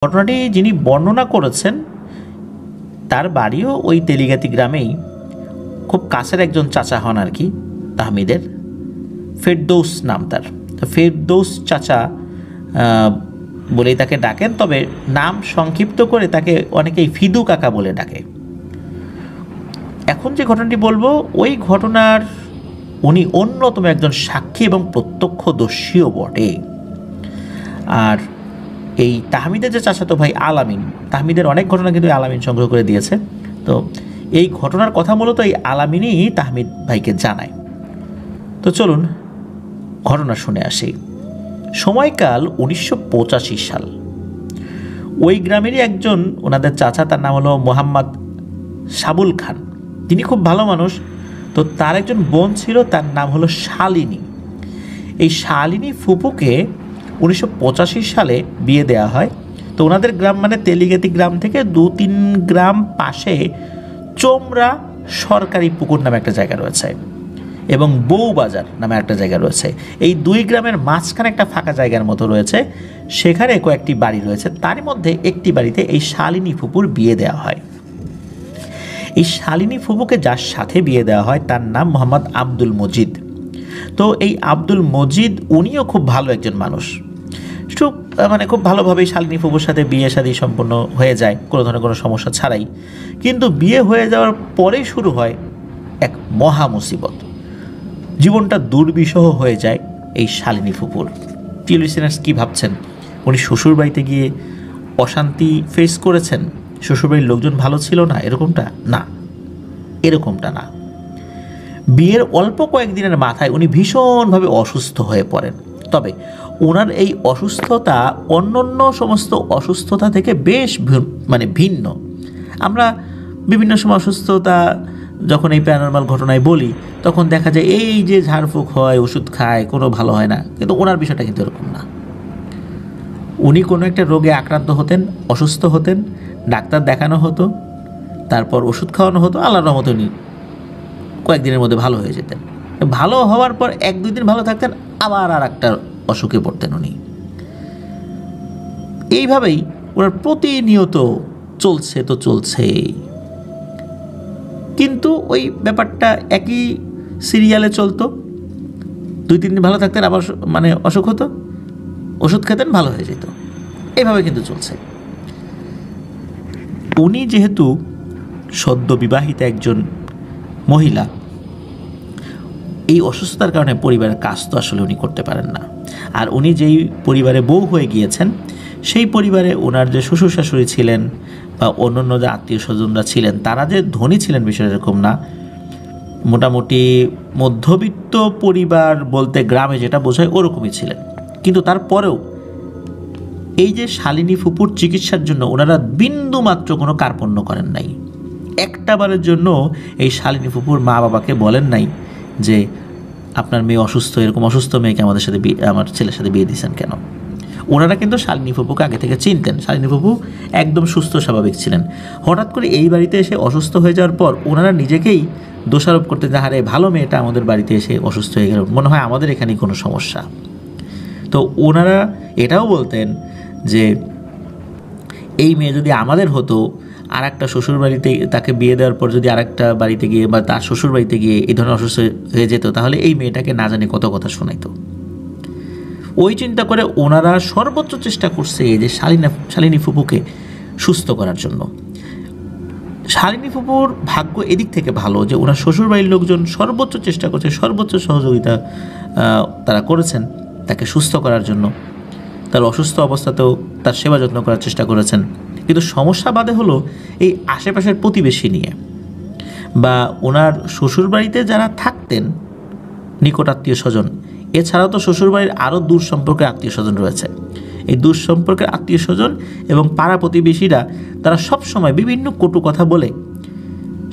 ঘটনাটি যিনি বর্ণনা করেছেন তার বাড়িও ওই তেলিগাতি গ্রামেই, খুব কাছের একজন চাচা হন আর কি তাহমিদের। ফেরদৌস নাম তার। তো ফেরদৌস চাচা বলেই তাকে ডাকেন, তবে নাম সংক্ষিপ্ত করে তাকে অনেকেই ফিদু কাকা বলে ডাকে। এখন যে ঘটনাটি বলবো ওই ঘটনার উনি অন্যতম একজন সাক্ষী এবং প্রত্যক্ষদর্শীও বটে। আর এই তাহমিদের যে চাচাতো ভাই আলামিন, তাহমিদের অনেক ঘটনা কিন্তু আলামিন সংগ্রহ করে দিয়েছে। তো এই ঘটনার কথা মূলত এই আলামিনই তাহমিদ ভাইকে জানায়। তো চলুন ঘটনা শুনে আসি। সময়কাল 1985 সাল। ওই গ্রামেরই একজন ওনাদের চাচা, তার নাম হলো মোহাম্মদ সাবুল খান। তিনি খুব ভালো মানুষ। তো তার একজন বোন ছিল, তার নাম হলো শালিনী। এই শালিনী ফুপুকে 1985 সালে বিয়ে দেওয়া হয়। তো ওনাদের গ্রাম মানে তেলিগাতি গ্রাম থেকে 2-3 গ্রাম পাশে চোমরা সরকারি পুকুর নামে একটা জায়গা রয়েছে এবং বউবাজার নামে একটা জায়গা রয়েছে। এই 2 গ্রামের মাঝখানে একটা ফাঁকা জায়গার মতো রয়েছে, সেখানে কয়েকটি বাড়ি রয়েছে। তার মধ্যে একটি বাড়িতে এই শালিনী ফুপুর বিয়ে দেওয়া হয়। এই শালিনী ফুপুকে যার সাথে বিয়ে দেওয়া হয় তার নাম মোহাম্মদ আব্দুল মজিদ। তো এই আব্দুল মজিদ উনিও খুব ভালো একজন মানুষ। খুব ভালোভাবেই শালিনী ফুপুর সাথে বিয়ে শাদী সম্পন্ন হয়ে যায় কোনো ধরনের কোনো সমস্যা ছাড়াই। কিন্তু বিয়ে হয়ে যাওয়ার পরেই শুরু হয় এক মহা মুসিবত। জীবনটা দুর্বিষহ হয়ে যায় এই শালিনী ফুপুর। টিলিসিনার্স কী ভাবছেন? উনি শ্বশুর বাড়িতে গিয়ে অশান্তি ফেস করেছেন, শ্বশুরবাড়ির লোকজন ভালো ছিল না, এরকমটা না। বিয়ের অল্প কয়েকদিনের মাথায় উনি ভীষণভাবে অসুস্থ হয়ে পড়েন। তবে ওনার এই অসুস্থতা অন্যান্য সমস্ত অসুস্থতা থেকে বেশ ভিন্ন। আমরা বিভিন্ন সময় অসুস্থতা যখন এই প্যারানরমাল ঘটনায় বলি তখন দেখা যায় এই যে ঝাড়ফুঁক হয়, ওষুধ খায়, কোনো ভালো হয় না, কিন্তু ওনার বিষয়টা কিন্তু এরকম না। উনি কোনো একটা রোগে আক্রান্ত হতেন, অসুস্থ হতেন, ডাক্তার দেখানো হতো, তারপর ওষুধ খাওয়ানো হতো, আল্লাহর রহমতে উনি কয়েকদিনের মধ্যে ভালো হয়ে যেতেন। ভালো হওয়ার পর 1-2 দিন ভালো থাকতেন, আবার আর একটা অসুখে পড়তেন উনি। এইভাবেই ওনার প্রতিনিয়ত চলছে। কিন্তু ওই ব্যাপারটা একই সিরিয়ালে চলতো। 2-3 দিন ভালো থাকতেন, আবার অসুখ হতো, ওষুধ খেতেন, ভালো হয়ে যেত। এইভাবে কিন্তু চলছে। উনি যেহেতু সদ্য বিবাহিত একজন মহিলা, এই অসুস্থতার কারণে পরিবারের কাজ তো আসলে উনি করতে পারেন না। আর উনি যেই পরিবারে বউ হয়ে গিয়েছেন সেই পরিবারে ওনার যে শ্বশুর শাশুড়ি ছিলেন বা অন্যান্য যে আত্মীয় স্বজনরা ছিলেন তারা যে ধনী ছিলেন বিষয়টা এরকম না। মোটামুটি মধ্যবিত্ত পরিবার বলতে গ্রামে যেটা বোঝায় ওরকমই ছিলেন। কিন্তু তারপরেও এই যে শালিনী ফুপুর চিকিৎসার জন্য ওনারা বিন্দু মাত্র কোনো কার্পণ্য করেন নাই। একটা বারের জন্য এই শালিনী ফুপুর মা বাবাকে বলেন নাই যে আপনার মেয়ে অসুস্থ, এরকম অসুস্থ মেয়েকে আমার ছেলের সাথে বিয়ে দিয়েছেন কেন। ওনারা কিন্তু শালিনী ফুপুকে আগে থেকে চিনতেন। শালিনী ফুপু একদম সুস্থ স্বাভাবিক ছিলেন। হঠাৎ করে এই বাড়িতে এসে অসুস্থ হয়ে যাওয়ার পর ওনারা নিজেকেই দোষারোপ করতেন যে আরে ভালো মেয়েটা আমাদের বাড়িতে এসে অসুস্থ হয়ে গেল, মনে হয় আমাদের এখানেই কোনো সমস্যা। তো ওনারা এটাও বলতেন যে এই মেয়ে যদি আমাদের হতো, আর একটা শ্বশুর বাড়িতে তাকে বিয়ে দেওয়ার পর যদি আরেকটা বাড়িতে গিয়ে বা তার শ্বশুর বাড়িতে গিয়ে এই ধরনের অসুস্থ হয়ে যেত তাহলে এই মেয়েটাকে না জানি কত কথা শোনাইতো। ওই চিন্তা করে ওনারা সর্বোচ্চ চেষ্টা করছে যে শালিনী ফুপুকে সুস্থ করার জন্য। শালিনী ফুপুর ভাগ্য এদিক থেকে ভালো যে ওনার শ্বশুরবাড়ির লোকজন সর্বোচ্চ চেষ্টা করছে, সর্বোচ্চ সহযোগিতা তারা করেছেন তাকে সুস্থ করার জন্য। তার অসুস্থ অবস্থাতেও তার সেবা যত্ন করার চেষ্টা করেছেন। কিন্তু সমস্যা বাদে হলো এই আশেপাশের প্রতিবেশী নিয়ে বা ওনার শ্বশুরবাড়িতে যারা থাকতেন নিকট আত্মীয় স্বজন, এছাড়াও তো শ্বশুরবাড়ির আরও দূর সম্পর্কের আত্মীয় স্বজন রয়েছে। এই দূর সম্পর্কের আত্মীয় স্বজন এবং পাড়া প্রতিবেশীরা তারা সবসময় বিভিন্ন কটু কথা বলে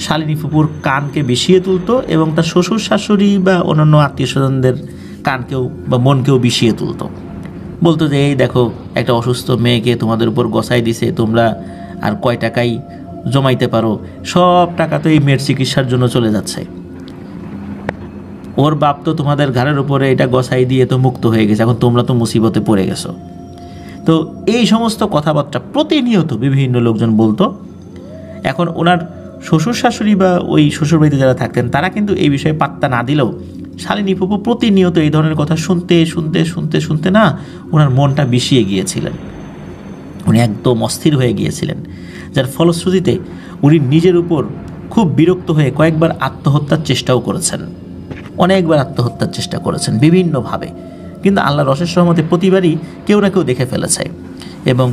শালিনী ফুপুর কানকে বিষিয়ে তুলতো এবং তার শ্বশুর শাশুড়ি বা অন্যান্য আত্মীয় স্বজনদের কানকেও বা মনকেও বিষিয়ে তুলতো। বলতো যে এই দেখো একটা অসুস্থ মেয়েকে তোমাদের উপর গসাই দিছে, তোমরা আর কয় টাকাই জমাইতে পারো, সব টাকা তো এই মেয়ের চিকিৎসার জন্য চলে যাচ্ছে, ওর বাপ তো তোমাদের ঘাড়ের উপরে এটা গসাই দিয়ে তো মুক্ত হয়ে গেছে, এখন তোমরা তো মুসিবতে পড়ে গেছো। তো এই সমস্ত কথাবার্তা প্রতিনিয়ত বিভিন্ন লোকজন বলতো। এখন ওনার শ্বশুর শাশুড়ি বা ওই শ্বশুরবাড়িতে যারা থাকতেন তারা কিন্তু এই বিষয়ে পাত্তা না দিলেও শালিনী ফুপু প্রতিনিয়ত এই ধরনের কথা শুনতে শুনতে শুনতে শুনতে না ওনার মনটা বিষিয়ে গিয়েছিলেন, উনি একদম অস্থির হয়ে গিয়েছিলেন, যার ফলশ্রুতিতে উনি নিজের উপর খুব বিরক্ত হয়ে কয়েকবার আত্মহত্যার চেষ্টাও করেছেন, অনেকবার আত্মহত্যার চেষ্টা করেছেন বিভিন্নভাবে, কিন্তু আল্লাহর অশেষ রহমতে প্রতিবারই কেউ না কেউ দেখে ফেলেছে এবং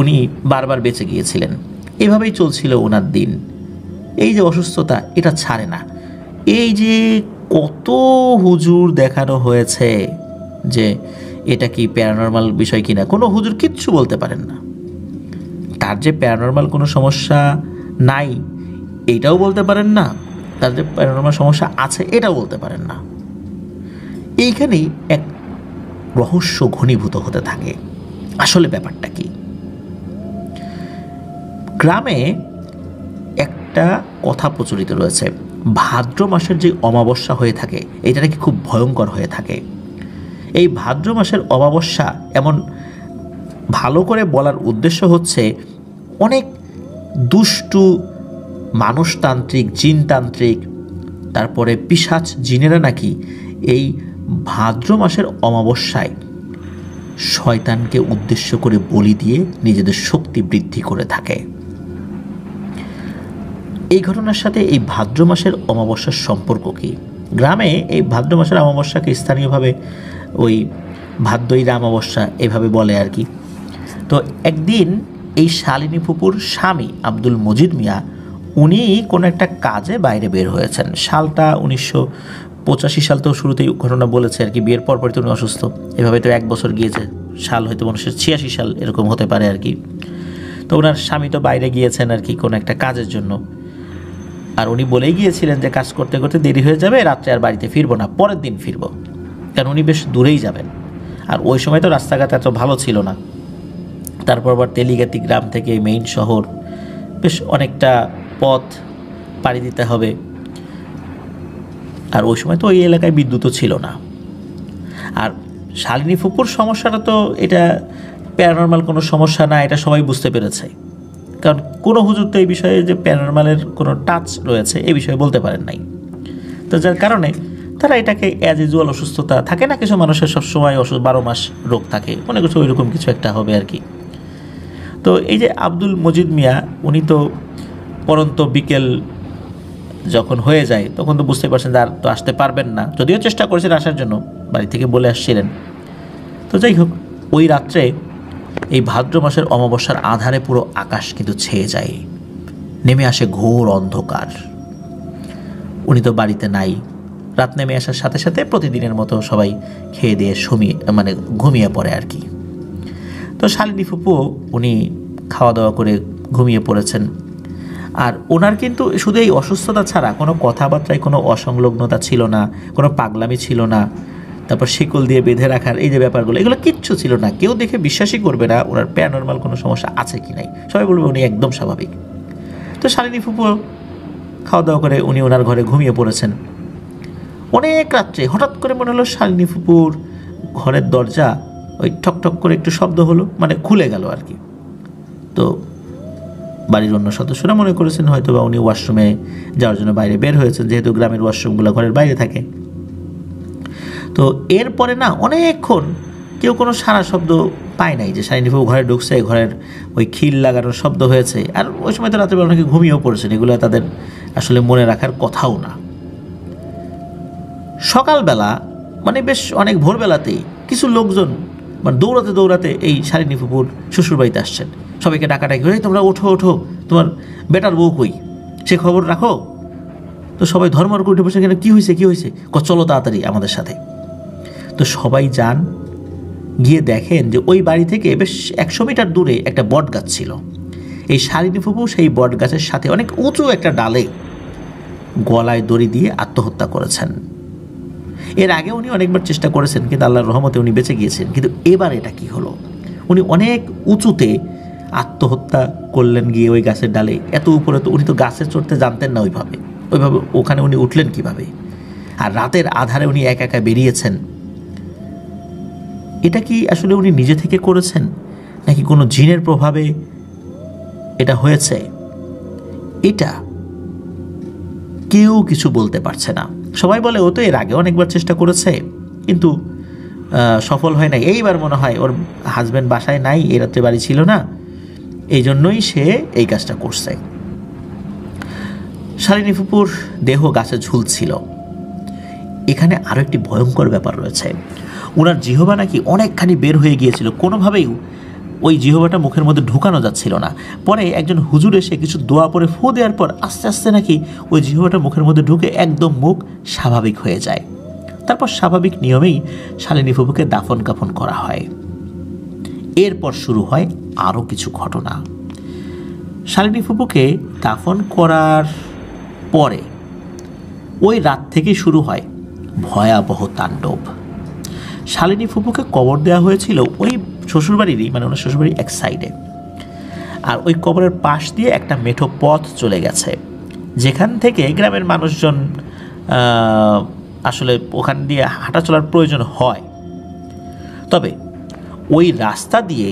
উনি বারবার বেঁচে গিয়েছিলেন। এভাবেই চলছিল ওনার দিন। এই যে অসুস্থতা এটা ছাড়ে না। এই যে কত হুজুর দেখানো হয়েছে যে এটা কি প্যারানর্মাল বিষয় কিনা, কোনো হুজুর কিচ্ছু বলতে পারেন না। তার যে প্যারানর্মাল কোনো সমস্যা নাই এইটাও বলতে পারেন না, তার যে প্যারানর্মাল সমস্যা আছে এটাও বলতে পারেন না। এইখানেই এক রহস্য ঘনীভূত হতে থাকে। আসলে ব্যাপারটা কি? গ্রামে একটা কথা প্রচলিত রয়েছে, ভাদ্র মাসের যে অমাবস্যা হয়ে থাকে এটা নাকি খুব ভয়ঙ্কর হয়ে থাকে। এই ভাদ্র মাসের অমাবস্যা এমন ভালো করে বলার উদ্দেশ্য হচ্ছে অনেক দুষ্টু মানুষতান্ত্রিক, জিনতান্ত্রিক, তারপরে পিশাচ জিনেরা নাকি এই ভাদ্র মাসের অমাবস্যায় শয়তানকে উদ্দেশ্য করে বলি দিয়ে নিজেদের শক্তি বৃদ্ধি করে থাকে। এই ঘটনার সাথে এই ভাদ্র মাসের অমাবস্যার সম্পর্ক কি? গ্রামে এই ভাদ্র মাসের অমাবস্যাকে স্থানীয়ভাবে ওই ভাদ্রইরা অমাবস্যা এভাবে বলে আর কি। তো একদিন এই শালিনী ফুপুর স্বামী আব্দুল মজিদ মিয়া উনি কোনো একটা কাজে বাইরে বের হয়েছেন। সালটা 1985 সাল, তো শুরুতেই ঘটনা বলেছে আর কি, বিয়ের পরপরই তো উনি অসুস্থ, এভাবে তো 1 বছর গিয়েছে, সাল হয়তো 1986 সাল এরকম হতে পারে আর কি। তো ওনার স্বামী তো বাইরে গিয়েছেন আর কি কোনো একটা কাজের জন্য, আর উনি বলেই গিয়েছিলেন যে কাজ করতে করতে দেরি হয়ে যাবে, রাত্রে আর বাড়িতে ফিরবো না, পরের দিন ফিরবো, কারণ উনি বেশ দূরেই যাবেন। আর ওই সময় তো রাস্তাঘাট এত ভালো ছিল না, তারপর আবার তেলিগাতি গ্রাম থেকে মেইন শহর, বেশ অনেকটা পথ পাড়ি দিতে হবে। আর ওই সময় তো ওই এলাকায় বিদ্যুৎও ছিল না। আর শালিনী ফুপুর সমস্যাটা তো এটা প্যারানর্মাল কোনো সমস্যা না, এটা সবাই বুঝতে পেরেছে, কারণ কোনো হুজুর তো এই বিষয়ে যে প্যারানর্মালের কোনো টাচ রয়েছে এই বিষয়ে বলতে পারেন নাই। তো যার কারণে তারা এটাকে অ্যাজ ইউজুয়াল অসুস্থতা থাকে না, কিছু মানুষের সবসময় 12 মাস রোগ থাকে, মনে করছে ওইরকম কিছু একটা হবে আর কি। তো এই যে আব্দুল মজিদ মিয়া উনি তো পরন্ত বিকেল যখন হয়ে যায় তখন তো বুঝতে পারছেন আর তো আসতে পারবেন না, যদিও চেষ্টা করেছেন আসার জন্য, বাড়ি থেকে বলে আসছিলেন। তো যাই হোক, ওই রাত্রে এই ভাদ্র মাসের অমাবস্যার আধারে পুরো আকাশ কিন্তু ছেয়ে যায়, নেমে আসে ঘোর অন্ধকার। উনি তো বাড়িতে নাই। রাত নেমে আসার সাথে সাথে প্রতিদিনের মতো সবাই খেয়ে দিয়ে ঘুমিয়ে পড়ে আর কি। তো শালিনী ফুপু উনি খাওয়া দাওয়া করে ঘুমিয়ে পড়েছেন। আর ওনার কিন্তু শুধু এই অসুস্থতা ছাড়া কোনো কথাবার্তায় কোনো অসংলগ্নতা ছিল না, কোনো পাগলামি ছিল না, তারপর শিকল দিয়ে বেঁধে রাখার এই যে ব্যাপারগুলো, এগুলো কিচ্ছু ছিল না। কেউ দেখে বিশ্বাসই করবে না ওনার প্যারানর্মাল কোনো সমস্যা আছে কি নাই, সবাই বলবে উনি একদম স্বাভাবিক। তো শালিনী ফুপু খাওয়া দাওয়া করে উনি ওনার ঘরে ঘুমিয়ে পড়েছেন। অনেক রাত্রে হঠাৎ করে মনে হলো শালিনী ফুপুর ঘরের দরজা ওই ঠকঠক করে একটু শব্দ হলো, খুলে গেল আর কি। তো বাড়ির অন্য সদস্যরা মনে করেছেন হয়তো বা উনি ওয়াশরুমে যাওয়ার জন্য বাইরে বের হয়েছেন, যেহেতু গ্রামের ওয়াশরুমগুলো ঘরের বাইরে থাকে। তো এরপরে না অনেকক্ষণ কেউ কোনো সারা শব্দ পায় নাই যে শালিনী ফুপু ঘরে ঢুকছে, ঘরের ওই খিল লাগানোর শব্দ হয়েছে। আর ওই সময় তো রাত্রেবেলা অনেকে ঘুমিয়েও পড়েছেন, এগুলো তাদের আসলে মনে রাখার কথাও না। সকালবেলা বেশ অনেক ভোরবেলাতেই কিছু লোকজন দৌড়াতে দৌড়াতে এই শালিনী ফুপুর শ্বশুরবাড়িতে আসছেন, সবাইকে ডাকাডাকি করে তোমরা ওঠো ওঠো, তোমার বেটার বউ কই, সে খবর রাখো। তো সবাই ধর্মর করে উঠে বসে, কেন কী হয়েছে কী হয়েছে, চলো তাড়াতাড়ি আমাদের সাথে। তো সবাই যান, গিয়ে দেখেন যে ওই বাড়ি থেকে বেশ 100 মিটার দূরে একটা বট গাছ ছিল। এই শালিনী ফুপু সেই বট গাছের সাথে অনেক উঁচু একটা ডালে গলায় দড়ি দিয়ে আত্মহত্যা করেছেন। এর আগে উনি অনেকবার চেষ্টা করেছেন, কিন্তু আল্লাহর রহমতে উনি বেঁচে গিয়েছেন। কিন্তু এবার এটা কি হলো, উনি অনেক উঁচুতে আত্মহত্যা করলেন গিয়ে ওই গাছের ডালে, এত উপরে। তো উনি তো গাছে চড়তে জানতেন না ওইভাবে ওখানে উনি উঠলেন কিভাবে? আর রাতের আধারে উনি একা একা বেরিয়েছেন। এটা কি আসলে উনি নিজে থেকে করেছেন, নাকি কোনো জিনের প্রভাবে এটা হয়েছে, এটা কেউ কিছু বলতে পারছে না। সবাই বলে ও তো এর আগে অনেকবার চেষ্টা করেছে, কিন্তু সফল হয় নাই। এইবার মনে হয় ওর হাজব্যান্ড বাসায় নাই, এই রাত্রে বাড়ি ছিল না, এই জন্যই সে এই কাজটা করছে। শালিনী ফুপুর দেহ গাছে ঝুলছিল। এখানে আরও একটি ভয়ঙ্কর ব্যাপার রয়েছে। ওনার জিহবা নাকি অনেকখানি বের হয়ে গিয়েছিল, কোনোভাবেই ওই জিহবাটা মুখের মধ্যে ঢুকানো যাচ্ছিল না। পরে একজন হুজুর এসে কিছু দোয়া পরে ফু দেওয়ার পর আস্তে আস্তে নাকি ওই জিহবাটা মুখের মধ্যে ঢুকে একদম মুখ স্বাভাবিক হয়ে যায়। তারপর স্বাভাবিক নিয়মেই শালিনী ফুপুকে দাফন কাফন করা হয়। এরপর শুরু হয় আরও কিছু ঘটনা। শালিনী ফুপুকে দাফন করার পরে ওই রাত থেকেই শুরু হয় ভয়াবহ তাণ্ডব। শালিনী ফুপুকে কবর দেওয়া হয়েছিল ওই শ্বশুরবাড়িরই, মানে ওনার শ্বশুরবাড়ির এক সাইডে। আর ওই কবরের পাশ দিয়ে একটা মেঠো পথ চলে গেছে, যেখান থেকে গ্রামের মানুষজন আসলে ওখান দিয়ে হাঁটা চলার প্রয়োজন হয়। তবে ওই রাস্তা দিয়ে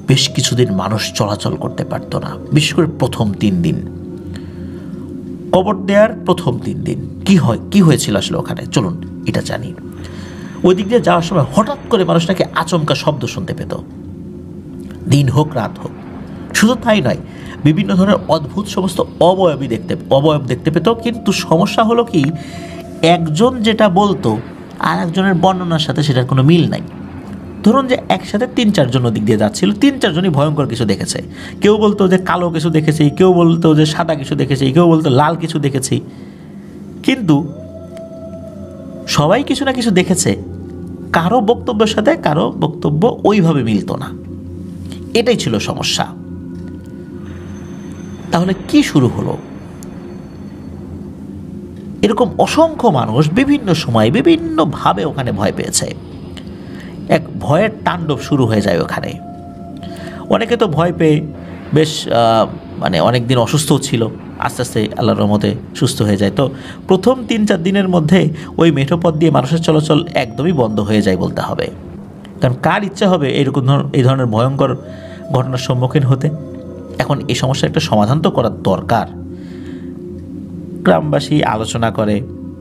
বেশ কিছুদিন মানুষ চলাচল করতে পারত না, বিশেষ করে প্রথম 3 দিন, কবর দেওয়ার প্রথম 3 দিন। কি হয়েছিল আসলে ওখানে, চলুন এটা জানি। ওই দিক দিয়ে যাওয়ার সময় হঠাৎ করে মানুষ নাকি আচমকা শব্দ শুনতে পেত, দিন হোক রাত হোক। শুধু তাই নয়, বিভিন্ন ধরনের অদ্ভুত সমস্ত অবয়ব দেখতে পেত। কিন্তু সমস্যা হলো কি, একজন যেটা বলতো আর একজনের বর্ণনার সাথে সেটার কোনো মিল নাই। ধরুন যে একসাথে 3-4 জন ওদিক দিয়ে যাচ্ছিল, 3-4 জনই ভয়ঙ্কর কিছু দেখেছে। কেউ বলতো যে কালো কিছু দেখেছি, কেউ বলতো যে সাদা কিছু দেখেছি, কেউ বলতো লাল কিছু দেখেছি। কিন্তু সবাই কিছু না কিছু দেখেছে, কারো বক্তব্যের সাথে কারো বক্তব্য ওইভাবে মিলত না। এটাই ছিল সমস্যা। তাহলে কি শুরু হলো? এরকম অসংখ্য মানুষ বিভিন্ন সময় বিভিন্নভাবে ওখানে ভয় পেয়েছে। এক ভয়ের তাণ্ডব শুরু হয়ে যায় ওখানে। অনেকে তো ভয় পেয়ে বেশ মানে অনেক দিন অসুস্থও ছিল, আস্তে আস্তে আল্লাহর রহমতে সুস্থ হয়ে যায়। তো প্রথম 3-4 দিনের মধ্যে ওই মেঠোপথ দিয়ে মানুষের চলাচল একদমই বন্ধ হয়ে যায় বলতে হবে। কারণ কার ইচ্ছা হবে এই ধরনের ভয়ঙ্কর ঘটনার সম্মুখীন হতে? এখন এই সমস্যার একটা সমাধান তো করার দরকার। গ্রামবাসী আলোচনা করে,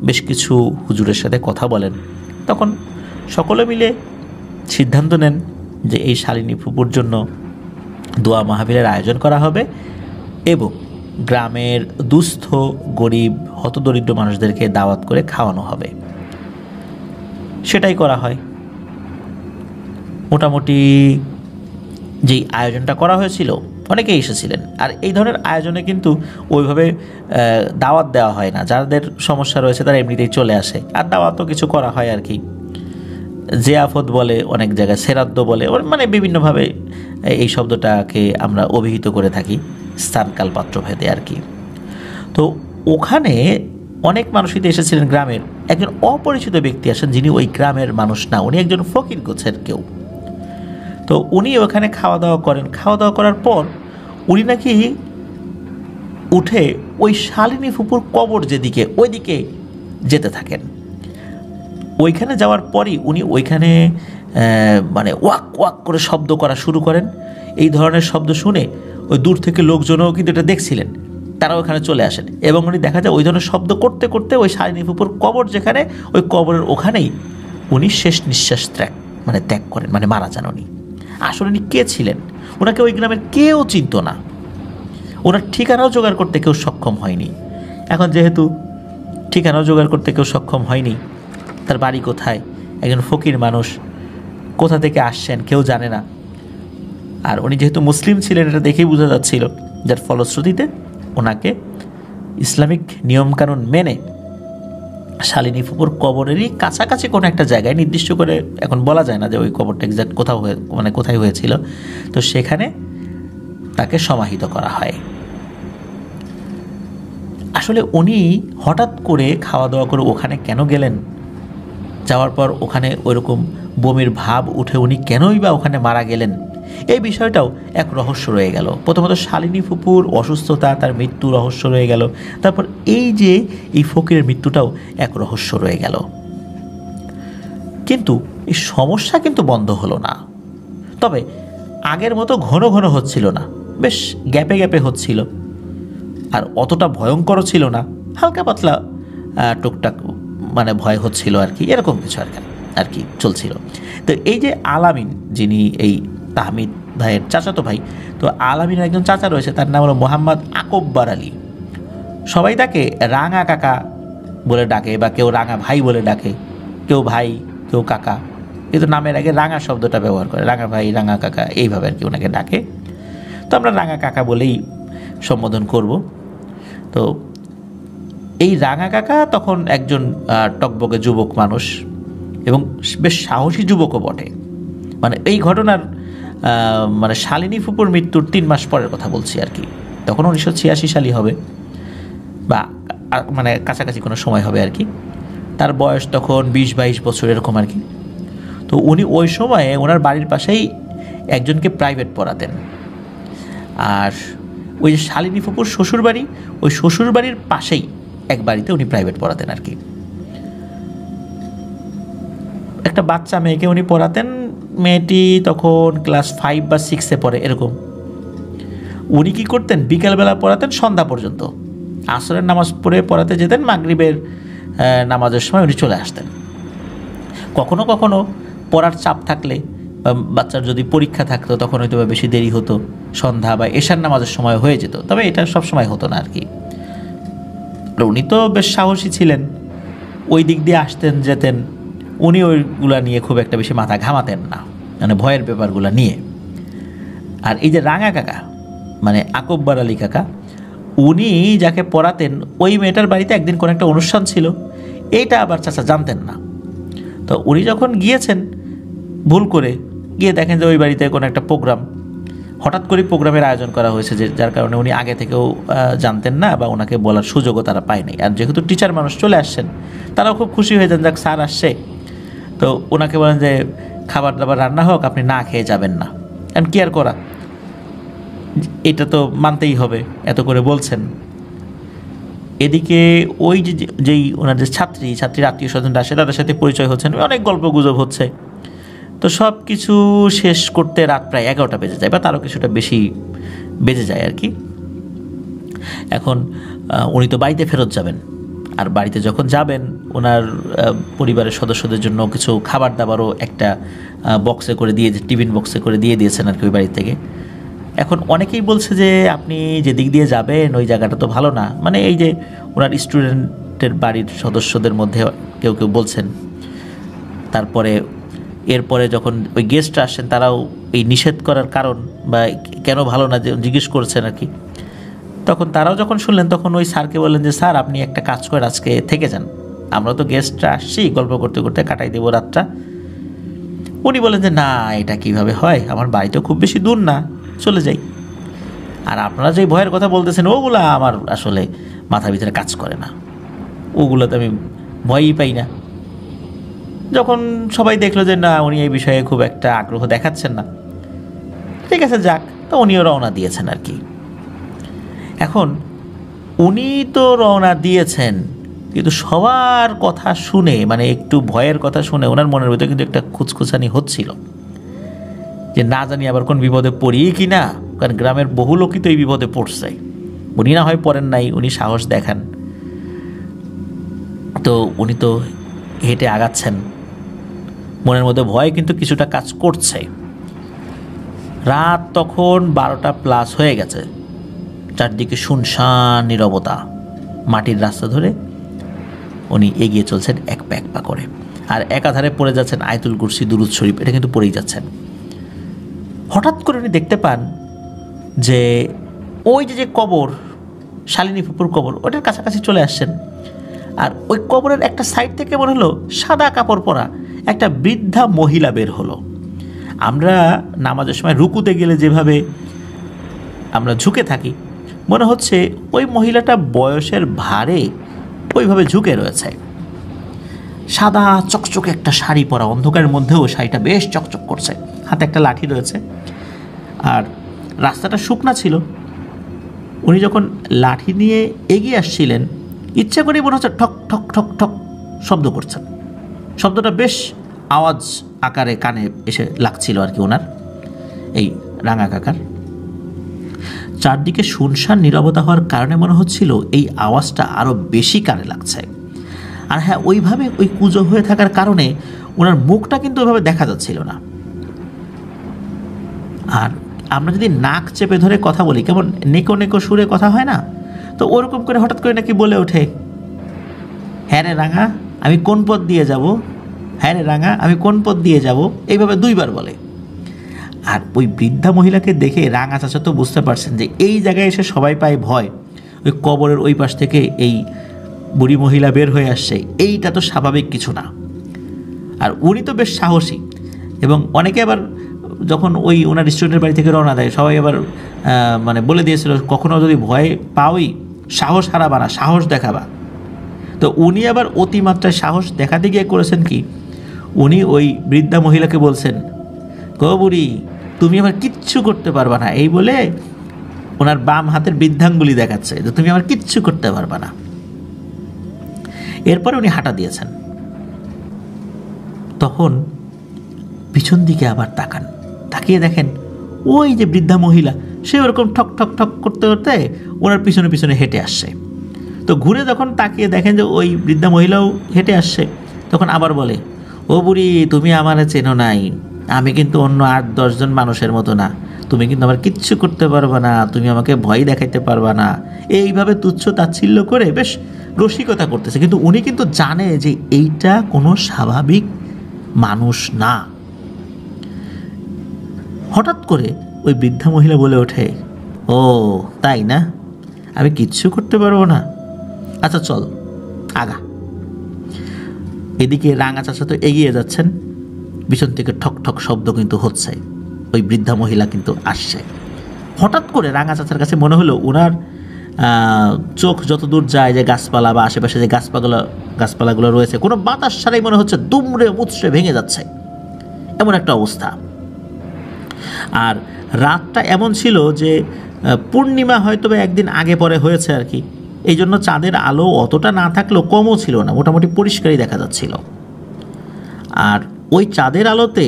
বেশ কিছু হুজুরের সাথে কথা বলেন, তখন সকলে মিলে সিদ্ধান্ত নেন যে এই শালিনী ফুপুর জন্য দোয়া মাহফিলের আয়োজন করা হবে এবং গ্রামের দুস্থ গরিব হতদরিদ্র মানুষদেরকে দাওয়াত করে খাওয়ানো হবে। সেটাই করা হয়। মোটামুটি যেই আয়োজনটা করা হয়েছিল অনেকেই এসেছিলেন। আর এই ধরনের আয়োজনে কিন্তু ওইভাবে দাওয়াত দেওয়া হয় না, যাদের সমস্যা রয়েছে তারা এমনিতেই চলে আসে। আর দাওয়াতও কিছু করা হয় আর কি, জিয়াফত বলে, অনেক জায়গায় সেরাদ্দ বলে, মানে বিভিন্নভাবে এই শব্দটাকে আমরা অভিহিত করে থাকি স্থানকাল পাত্রভেদে আর কি। তো ওখানে অনেক মানুষই তো এসেছিলেন গ্রামের। একজন অপরিচিত ব্যক্তি আসেন, যিনি ওই গ্রামের মানুষ না, উনি একজন ফকির গোছের কেউ। তো উনি ওখানে খাওয়া দাওয়া করেন। খাওয়া দাওয়া করার পর উনি নাকি উঠে ওই শালিনী ফুপুর কবর যেদিকে, ওইদিকে যেতে থাকেন। ওইখানে যাওয়ার পরই উনি ওইখানে মানে ওয়াক ওয়াক করে শব্দ করা শুরু করেন। এই ধরনের শব্দ শুনে ওই দূর থেকে লোকজনও কিন্তু এটা দেখছিলেন, তারা ওখানে চলে আসেন এবং উনি দেখা যায় ওই ধরনের শব্দ করতে করতে ওই শালিনী ফুপুর কবর যেখানে, ওই কবরের ওখানেই উনি শেষ নিঃশ্বাস ত্যাগ করেন, মানে মারা যান উনি। আসলে উনি কে ছিলেন? ওনাকে ওই গ্রামের কেউ চিনত না, ওনার ঠিকানাও জোগাড় করতে কেউ সক্ষম হয়নি। এখন যেহেতু ঠিকানাও জোগাড় করতে কেউ সক্ষম হয়নি, তার বাড়ি কোথায়, একজন ফকির মানুষ, কোথা থেকে আসছেন কেউ জানে না। আর উনি যেহেতু মুসলিম ছিলেন এটা দেখেই বোঝা যাচ্ছিল, যার ফলশ্রুতিতে ওনাকে ইসলামিক নিয়মকানুন মেনে শালিনী ফুপুর কবরেরই কাছাকাছি কোনো একটা জায়গায়, নির্দিষ্ট করে এখন বলা যায় না যে ওই কবরটা এক্সাক্ট কোথায় হয়েছিল, তো সেখানে তাকে সমাহিত করা হয়। আসলে উনি হঠাৎ করে খাওয়া দাওয়া করে ওখানে কেন গেলেন, যাওয়ার পর ওখানে ওইরকম বমির ভাব উঠে উনি কেনই বা ওখানে মারা গেলেন, এই বিষয়টাও এক রহস্য রয়ে গেল। প্রথমত শালিনী ফুপুর অসুস্থতা, তার মৃত্যু রহস্য রয়ে গেল। তারপর এই যে এই ফকিরের মৃত্যুটাও এক রহস্য রয়ে গেল। কিন্তু এই সমস্যা কিন্তু বন্ধ হলো না। তবে আগের মতো ঘন ঘন হচ্ছিল না, বেশ গ্যাপে গ্যাপে হচ্ছিল, আর অতটা ভয়ঙ্করও ছিল না, হালকা পাতলা টুকটাক মানে ভয় হচ্ছিল আর কি, এরকম কিছু আর কি চলছিল। তো এই যে আলামিন, যিনি এই তাহমিদ ভাইয়ের চাচাতো ভাই, তো আলামিনের একজন চাচা রয়েছে, তার নাম হলো মোহাম্মদ আকব্বর আলী। সবাই তাকে রাঙা কাকা বলে ডাকে, বা কেউ রাঙা ভাই বলে ডাকে, কেউ ভাই, কেউ কাকা, কিন্তু নামের আগে রাঙা শব্দটা ব্যবহার করে, রাঙা ভাই, রাঙা কাকা, এইভাবে আর কি ওনাকে ডাকে। তো আমরা রাঙা কাকা বলেই সম্বোধন করব। তো এই রাঙা কাকা তখন একজন টকবকে যুবক মানুষ, এবং বেশ সাহসী যুবকও বটে। মানে এই ঘটনার মানে শালিনী ফুপুর মৃত্যুর 3 মাস পরের কথা বলছি আর কি, তখন 1986 সালই হবে, বা মানে কাছাকাছি কোনো সময় হবে আর কি। তার বয়স তখন 20-22 বছর এরকম আর কি। তো উনি ওই সময়ে ওনার বাড়ির পাশেই একজনকে প্রাইভেট পড়াতেন, আর ওই যে শালিনী ফুপুর শ্বশুরবাড়ি, ওই শ্বশুরবাড়ির পাশেই এক বাড়িতে উনি প্রাইভেট পড়াতেন আর কি। একটা বাচ্চা মেয়েকে উনি পড়াতেন, মেয়েটি তখন ক্লাস 5 বা 6-এ পড়ে এরকম। উনি কী করতেন, বিকেলবেলা পড়াতেন সন্ধ্যা পর্যন্ত, আসরের নামাজ পড়ে পড়াতে যেতেন, মাগরিবের নামাজের সময় উনি চলে আসতেন। কখনো কখনো পড়ার চাপ থাকলে, বাচ্চার যদি পরীক্ষা থাকতো, তখন হয়তো বেশি দেরি হতো, সন্ধ্যা বা এশার নামাজের সময় হয়ে যেত, তবে এটা সব সময় হতো না আর কি। উনি তো বেশ সাহসী ছিলেন, ওই দিক দিয়ে আসতেন যেতেন, উনি ওইগুলা নিয়ে খুব একটা বেশি মাথা ঘামাতেন না, মানে ভয়ের ব্যাপারগুলো নিয়ে। আর এই যে রাঙা কাকা, মানে আকব্বর আলী কাকা, উনি যাকে পড়াতেন, ওই মেয়েটার বাড়িতে একদিন কোনো একটা অনুষ্ঠান ছিল, এইটা আবার চাচা জানতেন না। তো উনি যখন গিয়েছেন ভুল করে, গিয়ে দেখেন যে ওই বাড়িতে কোনো একটা প্রোগ্রাম, হঠাৎ করে প্রোগ্রামের আয়োজন করা হয়েছে, যার কারণে উনি আগে থেকেও জানতেন না, বা ওনাকে বলার সুযোগও তারা পায়নি। আর যেহেতু টিচার মানুষ চলে আসছেন, তারাও খুব খুশি হয়ে যান, যাক স্যার আসছে। তো ওনাকে বলেন যে খাবার দাবার রান্না হোক, আপনি না খেয়ে যাবেন না। কারণ কি আর করা, এটা তো মানতেই হবে, এত করে বলছেন। এদিকে ওই যেই ওনার যে ছাত্রীর আত্মীয় স্বজনরা আসে, তাদের সাথে পরিচয় হচ্ছেন, অনেক গল্প গুজব হচ্ছে। তো সব কিছু শেষ করতে রাত প্রায় 11টা বেজে যায়, বা তারও কিছুটা বেশি বেজে যায় আর কি। এখন উনি তো বাড়িতে ফেরত যাবেন, আর বাড়িতে যখন যাবেন, ওনার পরিবারের সদস্যদের জন্য কিছু খাবার দাবারও একটা বক্সে করে দিয়ে, টিফিন বক্সে করে দিয়ে দিয়েছেন আর কি ওই বাড়ি থেকে। এখন অনেকেই বলছে যে আপনি যেদিক দিয়ে যাবেন ওই জায়গাটা তো ভালো না, মানে এই যে ওনার স্টুডেন্টের বাড়ির সদস্যদের মধ্যে কেউ কেউ বলছেন। তারপরে এরপরে যখন ওই গেস্টরা আসছেন, তারাও এই নিষেধ করার কারণ বা কেন ভালো না জিজ্ঞেস করছেন আর কি। তখন তারাও যখন শুনলেন, তখন ওই স্যারকে বললেন যে স্যার, আপনি একটা কাজ করে আজকে থেকে যান, আমরা তো গেস্টরা আসছি, গল্প করতে করতে কাটাই দেবো রাতটা। উনি বলেন যে না, এটা কিভাবে হয়, আমার বাড়িটা খুব বেশি দূর না, চলে যাই। আর আপনারা যে ভয়ের কথা বলতেছেন, ওগুলা আমার আসলে মাথার ভিতরে কাজ করে না, ওগুলোতে আমি ভয়ই পাই না। যখন সবাই দেখলো যে না, উনি এই বিষয়ে খুব একটা আগ্রহ দেখাচ্ছেন না, ঠিক আছে যাক, তো উনিও রওনা দিয়েছেন আর কি। এখন উনি তো রওনা দিয়েছেন, কিন্তু সবার কথা শুনে, মানে একটু ভয়ের কথা শুনে, ওনার মনের ভিতরে কিন্তু একটা খুচখুচানি হচ্ছিল যে না জানি আবার কোন বিপদে পড়ি কি না, কারণ গ্রামের বহু লোকই তো এই বিপদে পড়ছে। উনি না হয় পড়েন নাই, উনি সাহস দেখান, তো উনি তো হেঁটে আগাচ্ছেন, মনের মধ্যে ভয় কিন্তু কিছুটা কাজ করছে। রাত তখন 12টা প্লাস হয়ে গেছে, চারদিকে শুনশান নীরবতা। মাটির রাস্তা ধরে উনি এগিয়ে চলছেন এক পা করে, আর একাধারে পড়ে যাচ্ছেন আয়াতুল কুরসি, দুরূদ শরীফ, এটা কিন্তু পড়েই যাচ্ছেন। হঠাৎ করে উনি দেখতে পান যে ওই যে কবর, শালিনী ফুপুর কবর, ওটার কাছাকাছি চলে আসছেন। আর ওই কবরের একটা সাইড থেকে মনে হলো সাদা কাপড় পরা একটা বৃদ্ধা মহিলা বের হলো। আমরা নামাজের সময় রুকুতে গেলে যেভাবে আমরা ঝুঁকে থাকি, মনে হচ্ছে ওই মহিলাটা বয়সের ভারে ওইভাবে ঝুঁকে রয়েছে। সাদা চকচকে একটা শাড়ি পরা, অন্ধকারের মধ্যেও শাড়িটা বেশ চকচক করছে, হাতে একটা লাঠি রয়েছে, আর রাস্তাটা শুকনা ছিল। উনি যখন লাঠি নিয়ে এগিয়ে আসছিলেন, ইচ্ছা করেই মনে হচ্ছে ঠক ঠক ঠক ঠক শব্দ করছেন। শব্দটা বেশ আওয়াজ আকারে কানে এসে লাগছিল আর কি ওনার। এই রাঙা কাকার। চারদিকে শুনশান নীরবতা হওয়ার কারণে মনে হচ্ছিল এই আওয়াজটা আরও বেশি কানে লাগছে। আর হ্যাঁ, ওইভাবে ওই কুঁজো হয়ে থাকার কারণে ওনার মুখটা কিন্তু ওইভাবে দেখা যাচ্ছিল না। আর আমরা যদি নাক চেপে ধরে কথা বলি, কেমন নেকো নেকো সুরে কথা হয় না, তো ওরকম করে হঠাৎ করে নাকি বলে ওঠে, হ্যাঁ রে রাঙা আমি কোন পথ দিয়ে যাব, হ্যাঁ রে রাঙা আমি কোন পথ দিয়ে যাব, এইভাবে 2 বার বলে। আর ওই বৃদ্ধা মহিলাকে দেখে রাঙা চাচা তো বুঝতে পারছেন যে এই জায়গায় এসে সবাই পায় ভয়, ওই কবরের ওই পাশ থেকে এই বুড়ি মহিলা বের হয়ে আসছে, এইটা তো স্বাভাবিক কিছু না। আর উনি তো বেশ সাহসী, এবং অনেকে আবার যখন ওই ওনার স্টুডেন্টের বাড়ি থেকে রওনা দেয়, সবাই আবার মানে বলে দিয়েছিল কখনো যদি ভয় পাওই সাহস হারাবা না, সাহস দেখাবা। তো উনি আবার অতিমাত্রায় সাহস দেখাতে গিয়ে করেছেন কি, উনি ওই বৃদ্ধা মহিলাকে বলছেন, গো বুড়ি তুমি আমার কিচ্ছু করতে পারবা না, এই বলে ওনার বাম হাতের বৃদ্ধাঙ্গুলি দেখাচ্ছে যে তুমি আমার কিচ্ছু করতে পারবা না। এরপরে উনি হাঁটা দিয়েছেন। তখন পিছন দিকে আবার তাকান, তাকিয়ে দেখেন ওই যে বৃদ্ধা মহিলা, সে ওরকম ঠক ঠক ঠক করতে করতে ওনার পিছনে পিছনে হেঁটে আসছে। তো ঘুরে যখন তাকিয়ে দেখেন যে ওই বৃদ্ধা মহিলাও হেঁটে আসছে, তখন আবার বলে, ও বুড়ি তুমি আমার চেনো নাই, আমি কিন্তু অন্য 8-10 জন মানুষের মতো না, তুমি কিন্তু আমার কিচ্ছু করতে পারবা না, তুমি আমাকে ভয় দেখাইতে পারবা না। এইভাবে তুচ্ছ তাচ্ছিল্য করে বেশ রসিকতা করতেছে, কিন্তু উনি কিন্তু জানে যে এইটা কোনো স্বাভাবিক মানুষ না। হঠাৎ করে ওই বৃদ্ধা মহিলা বলে ওঠে, ও তাই না, আমি কিচ্ছু করতে পারবো না, আচ্ছা চল আগা। এদিকে রাঙা চাচা তো এগিয়ে যাচ্ছেন, পিছন থেকে ঠক ঠক শব্দ কিন্তু হচ্ছে, ওই বৃদ্ধা মহিলা কিন্তু আসছে। হঠাৎ করে রাঙা চাচার কাছে মনে হলো ওনার চোখ যত দূর যায় যে গাছপালা বা আশেপাশে যে গাছপালাগুলো রয়েছে, কোনো বাতাস ছাড়াই মনে হচ্ছে দুমড়ে মুচড়ে ভেঙে যাচ্ছে, এমন একটা অবস্থা। আর রাতটা এমন ছিল যে পূর্ণিমা হয়তো একদিন আগে পরে হয়েছে আর কি, এই জন্য চাঁদের আলো অতটা না থাকলেও কমও ছিল না, মোটামুটি পরিষ্কারই দেখা যাচ্ছিল। আর ওই চাঁদের আলোতে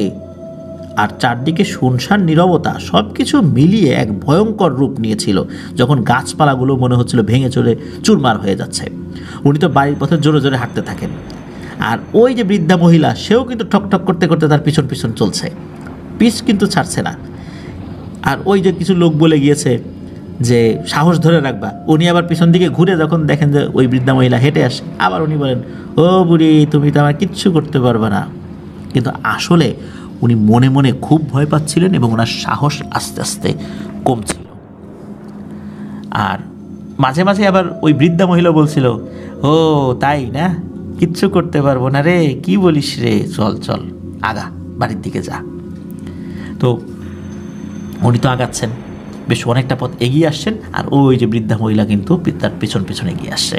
আর চারদিকে শুনশান নীরবতা সব কিছু মিলিয়ে এক ভয়ঙ্কর রূপ নিয়েছিল, যখন গাছপালাগুলো মনে হচ্ছিল ভেঙে চলে চুরমার হয়ে যাচ্ছে। উনি তো বাড়ির পথে জোরে জোরে হাঁটতে থাকেন, আর ওই যে বৃদ্ধা মহিলা সেও কিন্তু ঠক ঠক করতে করতে তার পিছন পিছন চলছে, পিছ কিন্তু ছাড়ছে না। আর ওই যে কিছু লোক বলে গিয়েছে যে সাহস ধরে রাখবা, উনি আবার পিছন দিকে ঘুরে যখন দেখেন যে ওই বৃদ্ধা মহিলা হেঁটে আসে, আবার উনি বলেন, ও বুড়ি তুমি তো আমার কিচ্ছু করতে পারবে না। কিন্তু আসলে উনি মনে মনে খুব ভয় পাচ্ছিলেন এবং ওনার সাহস আস্তে আস্তে কমছিল। আর মাঝে মাঝে আবার ওই বৃদ্ধা মহিলা বলছিল, ও তাই না, কিচ্ছু করতে পারবো না রে, কি বলিস রে, চল চল আগা, বাড়ির দিকে যা। তো উনি তো আগাচ্ছেন, বেশ অনেকটা পথ এগিয়ে আসছেন, আর ওই যে বৃদ্ধা মহিলা কিন্তু তার পিছন পিছনে এগিয়ে আসছে।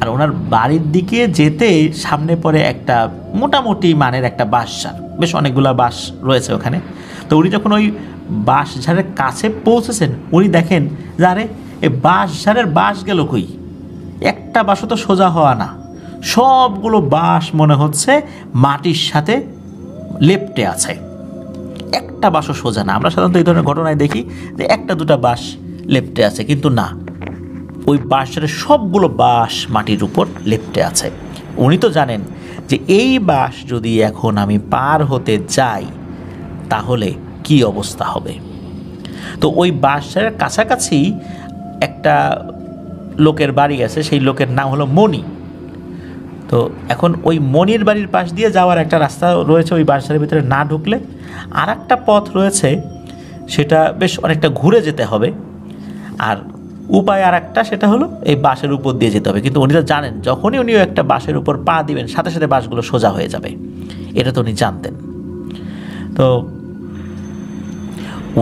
আর ওনার বাড়ির দিকে যেতে সামনে পড়ে একটা মোটামুটি মানের একটা বাঁশঝাড়, বেশ অনেকগুলো বাঁশ রয়েছে ওখানে। তো উনি যখন ওই বাঁশঝাড়ের কাছে পৌঁছেছেন, উনি দেখেন যে আরে এই বাঁশঝাড়ের বাঁশ গেল কই, একটা বাঁশও তো সোজা হওয়া না, সবগুলো বাঁশ মনে হচ্ছে মাটির সাথে লেপ্টে আছে, একটা বাঁশও সোজা না। আমরা সাধারণত এই ধরনের ঘটনায় দেখি যে 1-2টা বাঁশ লেপ্টে আছে, কিন্তু না, ওই বাঁশের সবগুলো বাঁশ মাটির উপর লেপ্টে আছে। উনি তো জানেন যে এই বাঁশ যদি এখন আমি পার হতে যাই তাহলে কি অবস্থা হবে। তো ওই বাঁশের কাছাকাছি একটা লোকের বাড়ি আছে, সেই লোকের নাম হলো মণি। তো এখন ওই মণির বাড়ির পাশ দিয়ে যাওয়ার একটা রাস্তা রয়েছে, ওই বাঁশের ভিতরে না ঢুকলে আর একটা পথ রয়েছে, সেটা বেশ অনেকটা ঘুরে যেতে হবে। আর উপায় আর একটা, সেটা হলো এই বাঁশের উপর দিয়ে যেতে হবে। কিন্তু উনি তো জানেন যখনই উনি একটা বাঁশের উপর পা দিবেন সাথে সাথে বাঁশগুলো সোজা হয়ে যাবে, এটা তো উনি জানতেন। তো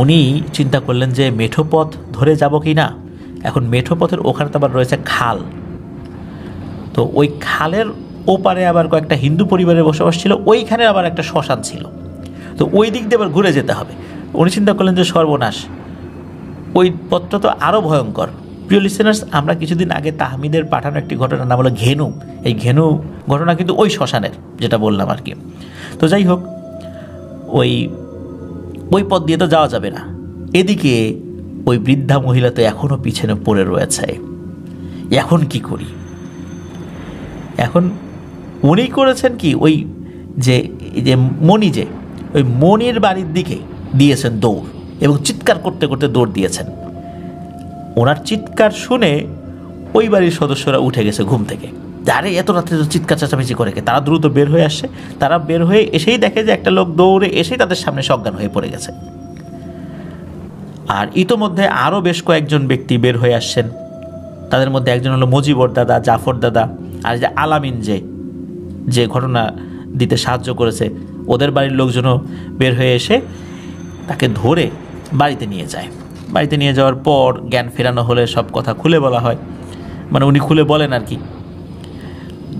উনি চিন্তা করলেন যে মেঠো পথ ধরে যাব কি না। এখন মেঠো পথের ওখানে তো আবার রয়েছে খাল, তো ওই খালের ওপারে আবার কয়েকটা হিন্দু পরিবারের বসবাস ছিল, ওইখানে আবার একটা শ্মশান ছিল, তো ওই দিক দিয়ে আবার ঘুরে যেতে হবে। উনি চিন্তা করলেন যে সর্বনাশ, ওই পথটা তো আরও ভয়ঙ্কর। প্রিয় লিসেনার্স, আমরা কিছুদিন আগে তাহমিদের পাঠানো একটি ঘটনার নাম হলো ঘেনু, এই ঘেনু ঘটনা কিন্তু ওই শ্মশানের, যেটা বললাম আর কি। তো যাই হোক, ওই ওই পথ দিয়ে তো যাওয়া যাবে না। এদিকে ওই বৃদ্ধা মহিলা তো এখনও পিছনে পড়ে রয়েছে। এখন কি করি? এখন উনি করেছেন কি, ওই যে মণি, যে ওই মণির বাড়ির দিকে দিয়েছেন দৌড়, এবং চিৎকার করতে করতে দৌড় দিয়েছেন। ওনার চিৎকার শুনে ওই বাড়ির সদস্যরা উঠে গেছে ঘুম থেকে, আরে এত রাত্রে তো চিৎকার চেঁচামেচি করে। তারা দ্রুত বের হয়ে আসছে। তারা বের হয়ে এসেই দেখে যে একটা লোক দৌড়ে এসেই তাদের সামনে সজ্ঞান হয়ে পড়ে গেছে। আর ইতোমধ্যে আরও বেশ কয়েকজন ব্যক্তি বের হয়ে আসছেন। তাদের মধ্যে একজন হলো মজিবর দাদা, জাফর দাদা, আর যে আলামিন যে ঘটনা দিতে সাহায্য করেছে, ওদের বাড়ির লোকজনও বের হয়ে এসে তাকে ধরে বাড়িতে নিয়ে যায়। বাড়িতে নিয়ে যাওয়ার পর জ্ঞান ফেরানো হলে সব কথা খুলে বলা হয়, মানে উনি খুলে বলেন আর কি।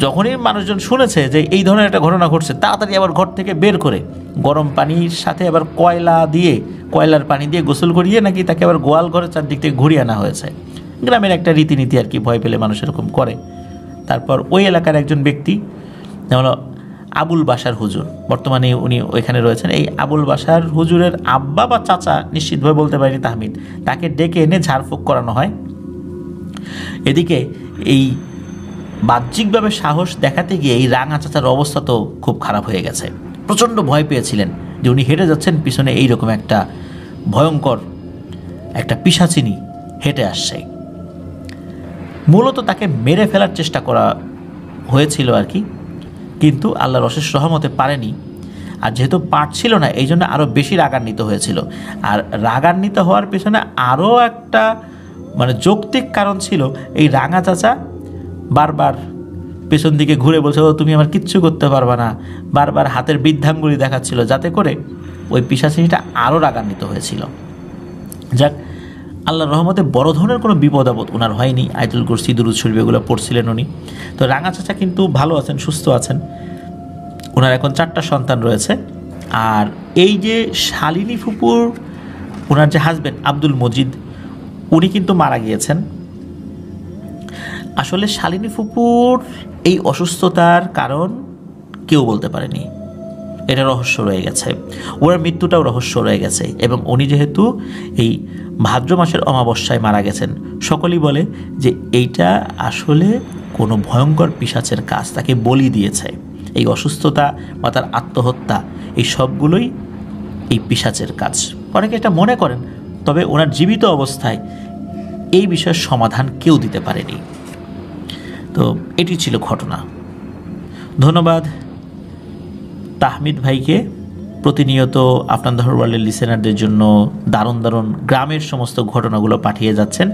যখনই মানুষজন শুনেছে যে এই ধরনের একটা ঘটনা ঘটছে, তাড়াতাড়ি আবার ঘর থেকে বের করে গরম পানির সাথে আবার কয়লার পানি দিয়ে গোসল করিয়ে নাকি তাকে আবার গোয়াল ঘরের চারদিক থেকে ঘুরিয়ে আনা হয়েছে। গ্রামের একটা রীতিনীতি আর কি, ভয় পেলে মানুষ এরকম করে। তারপর ওই এলাকার একজন ব্যক্তি যেমন আবুল বাশার হুজুর, বর্তমানে উনি ওইখানে রয়েছেন। এই আবুল বাশার হুজুরের আব্বা বা চাচা, নিশ্চিতভাবে বলতে পারিনি, তাহমিদ, তাকে ডেকে এনে ঝাড়ফুঁক করানো হয়। এদিকে এই বাহ্যিকভাবে সাহস দেখাতে গিয়ে এই রাঙা চাচার অবস্থা তো খুব খারাপ হয়ে গেছে। প্রচণ্ড ভয় পেয়েছিলেন যে উনি হেঁটে যাচ্ছেন, পিছনে এইরকম একটা ভয়ঙ্কর একটা পিশাচিনী হেঁটে আসছে। মূলত তাকে মেরে ফেলার চেষ্টা করা হয়েছিল আর কি, কিন্তু আল্লাহর অশেষ রহমতে পারেনি। আর যেহেতু পারছিল না, এই জন্য আরও বেশি রাগান্বিত হয়েছিল। আর রাগান্বিত হওয়ার পেছনে আরও একটা মানে যৌক্তিক কারণ ছিল। এই রাঙা চাচা বারবার পেছন দিকে ঘুরে বলছে, ও তুমি আমার কিচ্ছু করতে পারবা না, বারবার হাতের বৃদ্ধাঙ্গুলি দেখাচ্ছিল, যাতে করে ওই পিশাচিনীটা আরও রাগান্বিত হয়েছিল। যাক, আল্লাহর রহমতে বড় ধরনের কোনো বিপদ আপদ ওনার হয়নি। আয়াতুল কুরসি, দুরূদ শরীফ এগুলো পড়ছিলেন উনি। তো রাঙা চাচা কিন্তু ভালো আছেন, সুস্থ আছেন। ওনার এখন 4টা সন্তান রয়েছে। আর এই যে শালিনী ফুপুর, ওনার যে হাজব্যান্ড আব্দুল মজিদ, উনি কিন্তু মারা গিয়েছেন। আসলে শালিনী ফুপুর এই অসুস্থতার কারণ কেউ বলতে পারেনি, এটা রহস্য রয়ে গেছে। ওনার মৃত্যুটাও রহস্য রয়ে গেছে। এবং উনি যেহেতু এই ভাদ্র মাসের অমাবস্যায় মারা গেছেন, সকলেই বলে যে এইটা আসলে কোনো ভয়ঙ্কর পিশাচের কাজ, তাকে বলি দিয়েছে। এই অসুস্থতা বা তার আত্মহত্যা, এই সবগুলোই এই পিশাচের কাজ, অনেকে এটা মনে করেন। তবে ওনার জীবিত অবস্থায় এই বিষয়ের সমাধান কেউ দিতে পারেনি। তো এটি ছিল ঘটনা। ধন্যবাদ তাহমিদ ভাইকে, প্রতিনিয়ত আপনার ওয়ার্ল্ডের লিসেনারদের জন্য দারুণ দারুণ গ্রামের সমস্ত ঘটনাগুলো পাঠিয়ে যাচ্ছেন।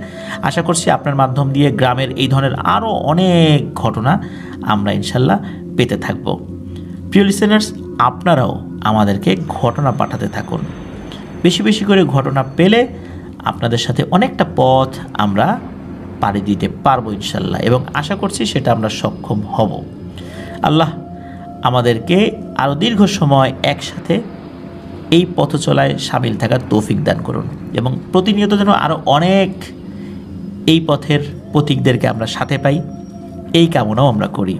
আশা করছি আপনার মাধ্যম দিয়ে গ্রামের এই ধরনের আরও অনেক ঘটনা আমরা ইনশাল্লাহ পেতে থাকব। প্রিয় লিসেনার্স, আপনারাও আমাদেরকে ঘটনা পাঠাতে থাকুন। বেশি বেশি করে ঘটনা পেলে আপনাদের সাথে অনেকটা পথ আমরা পাড়ি দিতে পারবো ইনশাল্লাহ, এবং আশা করছি সেটা আমরা সক্ষম হব। আল্লাহ আমাদেরকে আরও দীর্ঘ সময় একসাথে এই পথ চলায় সামিল থাকার তৌফিক দান করুন, এবং প্রতিনিয়ত যেন আরও অনেক এই পথের পথিকদেরকে আমরা সাথে পাই, এই কামনাও আমরা করি।